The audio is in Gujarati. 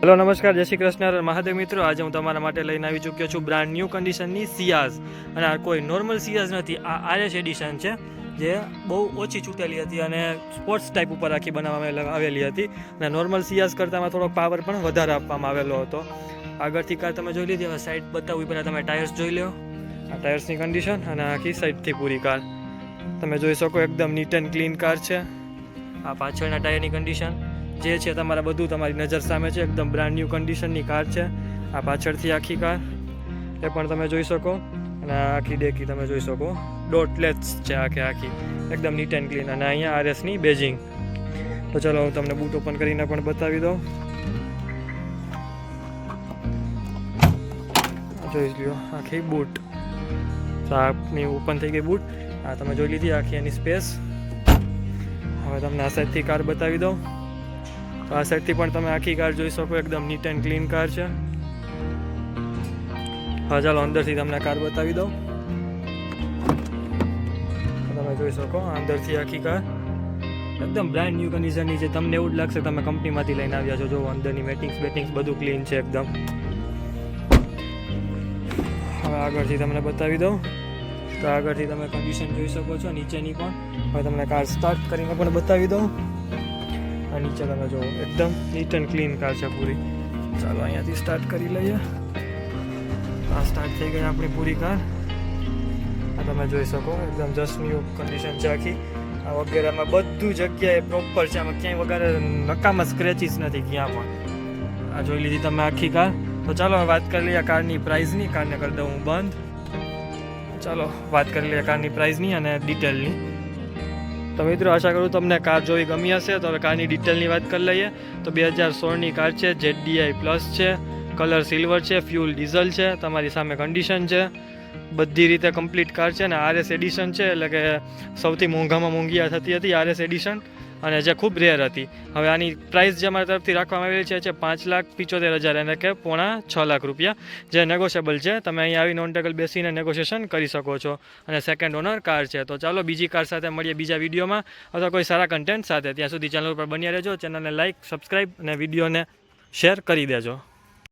હેલો નમસ્કાર, જય શ્રી કૃષ્ણ, મહાદેવ મિત્રો. આજે હું તમારા માટે લઈને આવી ચૂક્યો છું બ્રાન્ડ ન્યૂ કન્ડિશનની સિયાઝ. અને આ કોઈ નોર્મલ સિયાઝ નથી, આ આરએસ એડિશન છે જે બહુ ઓછી છૂટેલી હતી અને સ્પોર્ટ્સ ટાઈપ ઉપર આખી બનાવવામાં આવેલી હતી. અને નોર્મલ સિયાઝ કરતાં થોડોક પાવર પણ વધારે આપવામાં આવેલો હતો. આગળથી કાર તમે જોઈ લીધી. હવે સાઈડ બતાવું પહેલાં તમે ટાયર્સ જોઈ લો. આ ટાયર્સની કન્ડિશન અને આખી સાઈડથી પૂરી કાર તમે જોઈ શકો. એકદમ નીટ એન્ડ ક્લીન કાર છે. આ પાછળના ટાયરની કન્ડિશન જે છે તમારા બધું તમારી નજર સામે છે. એકદમ બ્રાન્ડ ન્યૂ કન્ડિશનની કાર છે. આ પાછળથી આખી કાર એ પણ તમે જોઈ શકો. અને આખી ડેકી તમે જોઈ શકો. ડોટલેસ છે આખી એકદમ નીટ એન્ડ ક્લીન. અને અહીંયા આરએસની બેજિંગ. તો ચલો હું તમને બૂટ ઓપન કરીને પણ બતાવી દઉં. જોઈ લ્યો આખી બૂટ. તો આપની ઓપન થઈ ગઈ બૂટ. આ તમે જોઈ લીધી આખી એની સ્પેસ. હવે તમને આ સાઈડથી કાર બતાવી દઉં. તો આ સાઈડથી પણ તમે આખી કાર જોઈ શકો. એકદમ નીટ એન્ડ ક્લીન કાર છે. હા ચાલો અંદરથી તમને કાર બતાવી દઉં. તમે જોઈ શકો અંદરથી આખી કાર એકદમ બ્રાન્ડ ન્યૂ કન્ડિશનની છે. તમને એવું જ લાગશે તમે કંપનીમાંથી લઈને આવ્યા છો. જો અંદરની બેટિંગ્સ બધું ક્લીન છે એકદમ. હવે આગળથી તમને બતાવી દઉં. તો આગળથી તમે કન્ડિશન જોઈ શકો છો નીચેની પણ. હવે તમને કાર સ્ટાર્ટ કરીને પણ બતાવી દઉં. આ નીચે તમે જુઓ એકદમ નીટ એન્ડ ક્લીન કાર છે પૂરી. ચાલો અહીંયાથી સ્ટાર્ટ કરી લઈએ. આ સ્ટાર્ટ થઈ ગઈ આપણી પૂરી કાર. આ તમે જોઈ શકો એકદમ જસ્ટ ન્યૂ કન્ડિશન છે આખી. આ વગેરેમાં બધું જગ્યાએ પ્રોપર છે. આમાં ક્યાંય વગેરે નકામાં સ્ક્રેચીસ નથી ક્યાં પણ. આ જોઈ લીધી તમે આખી કાર. તો ચાલો વાત કરી લઈએ કારની પ્રાઇસની. કારને કરી દઉં હું બંધ. ચાલો વાત કરી લઈએ કારની પ્રાઇસની અને ડિટેલની. તો મિત્રો આશા કરું તમને કાર જોઈ ગમી હશે. તો હવે કારની ડિટેલની વાત કરી લઈએ. તો 2016ની કાર છે. ZDI પ્લસ છે. કલર સિલ્વર છે. ફ્યુલ ડીઝલ છે. તમારી સામે કન્ડિશન છે. બધી રીતે કમ્પ્લીટ કાર છે. અને આરએસ એડિશન છે. એટલે કે સૌથી મોંઘામાં મોંઘી થતી હતી આરએસ એડિશન. અને જે ખૂબ રેર હતી. હવે આની પ્રાઇસ જે અમારા તરફથી રાખવામાં આવેલી છે 5,75,000 એટલે કે પોણા 6 લાખ રૂપિયા, જે નેગોશિયેબલ છે. તમે અહીં આવીને ઓન ટેબલ બેસીને નેગોશિએશન કરી શકો છો. અને સેકન્ડ ઓનર કાર છે. તો ચાલો બીજી કાર સાથે મળીએ બીજા વિડીયોમાં અથવા કોઈ સારા કન્ટેન્ટ સાથે. ત્યાં સુધી ચેનલ પર બન્યા રહેજો. ચેનલને લાઇક, સબસ્ક્રાઈબ અને વિડીયોને શેર કરી દેજો.